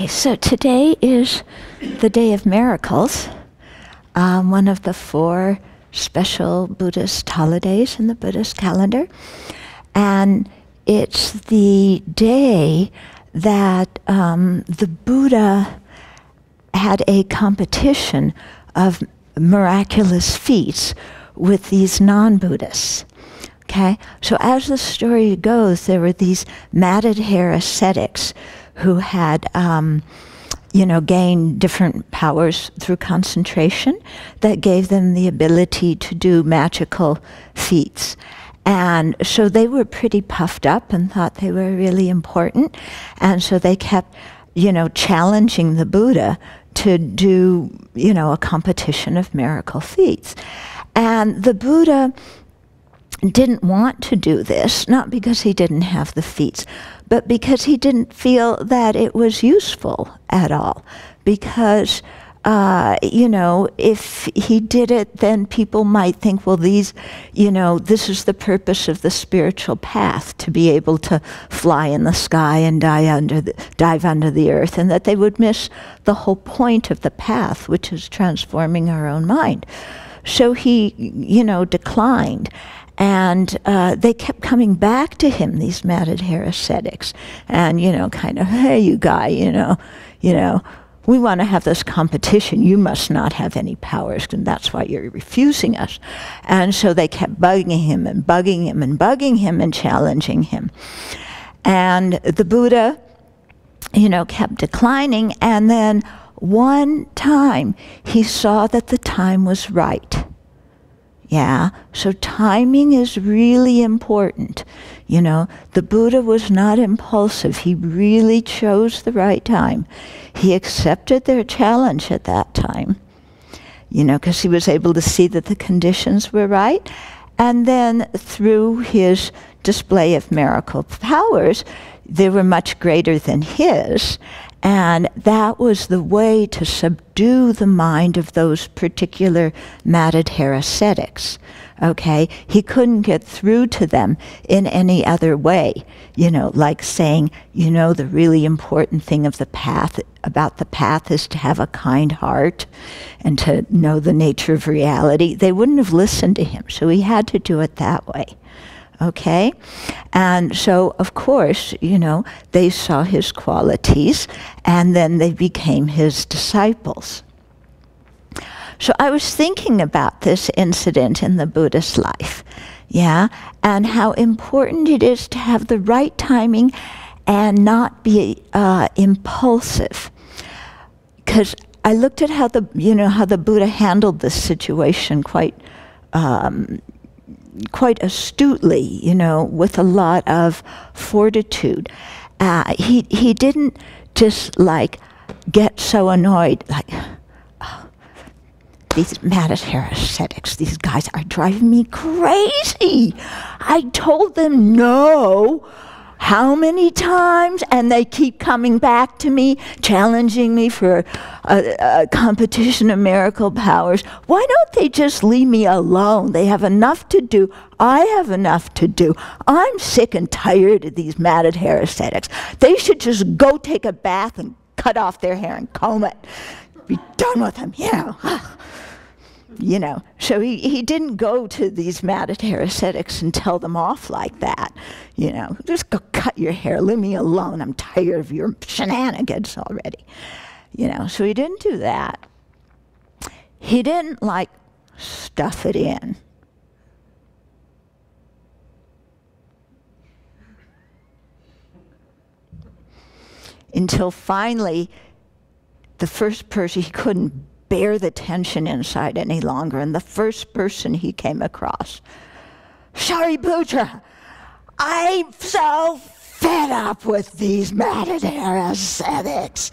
So today is the Day of Miracles, one of the 4 special Buddhist holidays in the Buddhist calendar. And it's the day that the Buddha had a competition of miraculous feats with these non-Buddhists. Okay? So as the story goes, there were these matted hair ascetics who had, gained different powers through concentration that gave them the ability to do magical feats. And so they were pretty puffed up and thought they were really important. And so they kept, challenging the Buddha to do, a competition of miracle feats. And the Buddha didn't want to do this, not because he didn't have the feats, but because he didn't feel that it was useful at all. Because, if he did it, then people might think, well, this is the purpose of the spiritual path, to be able to fly in the sky and dive under the earth, and that they would miss the whole point of the path, which is transforming our own mind. So he, declined. And they kept coming back to him, these matted hair ascetics, and, hey, you guy, we want to have this competition. You must not have any powers, and that's why you're refusing us. And so they kept bugging him and bugging him and bugging him and challenging him. And the Buddha, kept declining, and then one time he saw that the time was right. Yeah, so timing is really important. The Buddha was not impulsive. He really chose the right time. He accepted their challenge at that time, because he was able to see that the conditions were right. And then through his display of miracle powers, they were much greater than his. And that was the way to subdue the mind of those particular matted hair ascetics. Okay? He couldn't get through to them in any other way. Like saying, the really important thing of the path, about the path, is to have a kind heart and to know the nature of reality. They wouldn't have listened to him, so he had to do it that way. Okay? And so, of course, they saw his qualities, and then they became his disciples. So I was thinking about this incident in the Buddhist life, and how important it is to have the right timing and not be impulsive. Because I looked at how the Buddha handled this situation quite astutely, with a lot of fortitude. He didn't just get so annoyed, oh, these matted hair ascetics, these guys are driving me crazy. I told them no. How many times? And they keep coming back to me, challenging me for a competition of miracle powers. Why don't they just leave me alone? They have enough to do. I have enough to do. I'm sick and tired of these matted hair ascetics. They should just go take a bath and cut off their hair and comb it. Be done with them, So he didn't go to these matted hair ascetics and tell them off like that. Just go cut your hair, leave me alone. I'm tired of your shenanigans already. So he didn't do that. He didn't stuff it in. Until finally, the first person, he couldn't bear the tension inside any longer, and the first person he came across, Shariputra, I'm so fed up with these matted hair ascetics.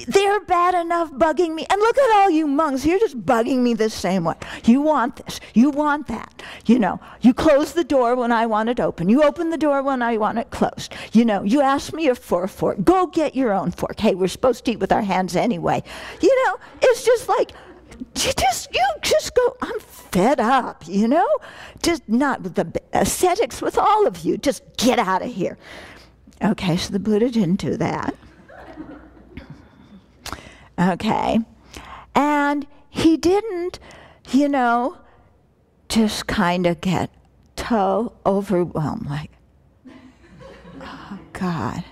They're bad enough bugging me. And look at all you monks, you're just bugging me the same way. You want this, you want that. You close the door when I want it open. You open the door when I want it closed. You ask me for a fork. Go get your own fork. Hey, we're supposed to eat with our hands anyway. It's just you just go, I'm fed up, you know? Just not with the ascetics, with all of you. Just get out of here. Okay, so the Buddha didn't do that. Okay. And he didn't, you know, just kind of get so overwhelmed, like, oh, God.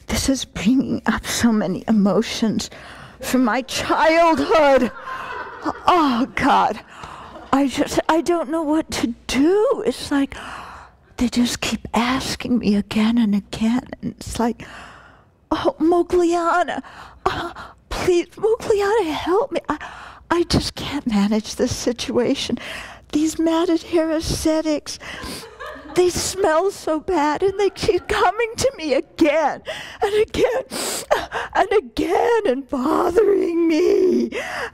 This is bringing up so many emotions from my childhood. Oh, God. I don't know what to do. It's like, they just keep asking me again and again. And it's like, oh, Mogliana, please, Mogliana, help me. I just can't manage this situation. These Madhudera ascetics, they smell so bad, and they keep coming to me again and again and again and bothering me.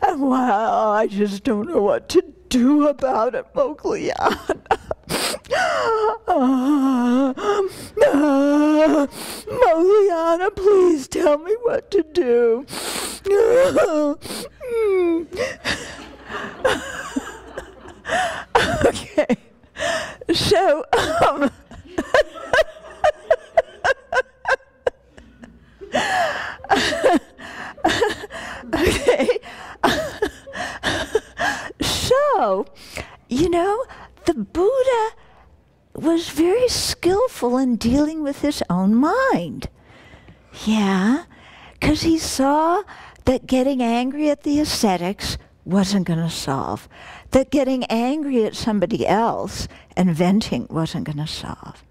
And well, I just don't know what to do about it, Mogliana. Mogliana, please tell me what to do. Okay, so okay, so you know, the Buddha was very skillful in dealing with his own mind. Yeah, because he saw that getting angry at the ascetics wasn't going to solve. That getting angry at somebody else and venting wasn't going to solve.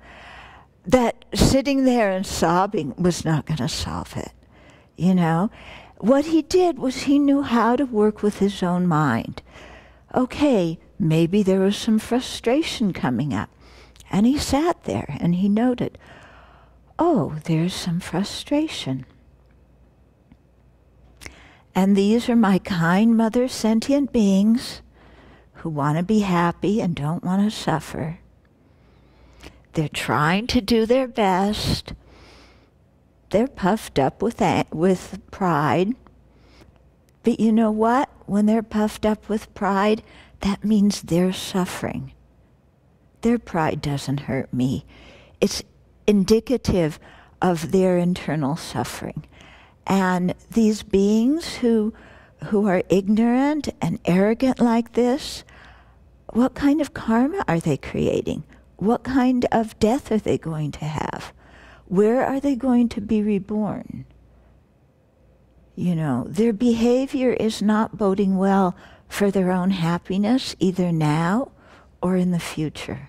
That sitting there and sobbing was not going to solve it. You know, what he did was he knew how to work with his own mind. Okay, maybe there was some frustration coming up. And he sat there and he noted, oh, there's some frustration. And these are my kind mother sentient beings who want to be happy and don't want to suffer. They're trying to do their best. They're puffed up with pride. But you know what? When they're puffed up with pride, that means they're suffering. Their pride doesn't hurt me. It's indicative of their internal suffering. And these beings who are ignorant and arrogant like this, what kind of karma are they creating? What kind of death are they going to have? Where are they going to be reborn? You know, their behavior is not boding well for their own happiness, either now or in the future.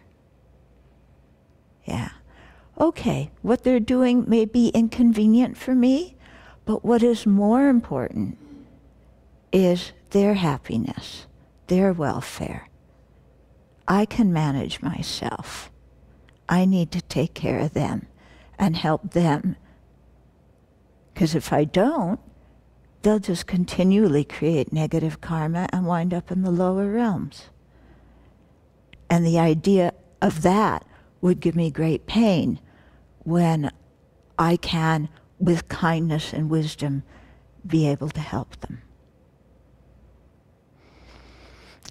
Yeah. Okay, what they're doing may be inconvenient for me, but what is more important is their happiness, their welfare. I can manage myself. I need to take care of them and help them. Because if I don't, they'll just continually create negative karma and wind up in the lower realms. And the idea of that would give me great pain when I can, with kindness and wisdom, be able to help them.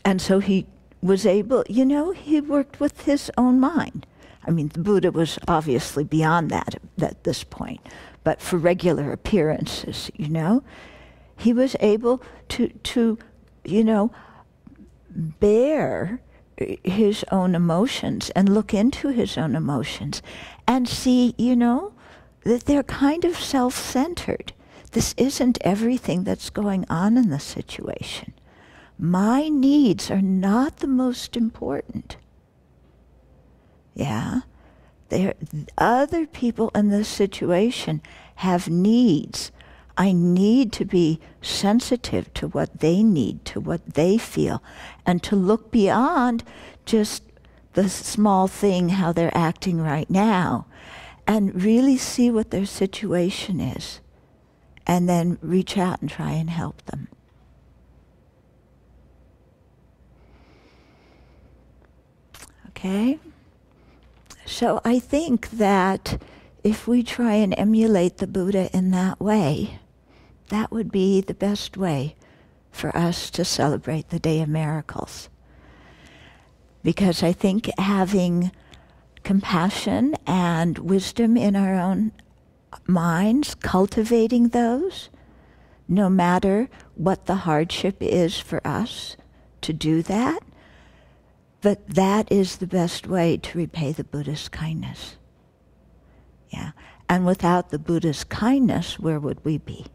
And so he was able, you know, he worked with his own mind. I mean, the Buddha was obviously beyond that at this point, but for regular appearances, you know, he was able to you know, bear his own emotions and look into his own emotions and see, you know, that they're kind of self-centered. This isn't everything that's going on in the situation. My needs are not the most important. Yeah? Other people in this situation have needs. I need to be sensitive to what they need, to what they feel, and to look beyond just the small thing, how they're acting right now, and really see what their situation is, and then reach out and try and help them. Okay? So I think that, if we try and emulate the Buddha in that way, that would be the best way for us to celebrate the Day of Miracles. Because I think having compassion and wisdom in our own minds, cultivating those, no matter what the hardship is for us to do that, but that is the best way to repay the Buddha's kindness. Yeah. And without the Buddha's kindness, where would we be?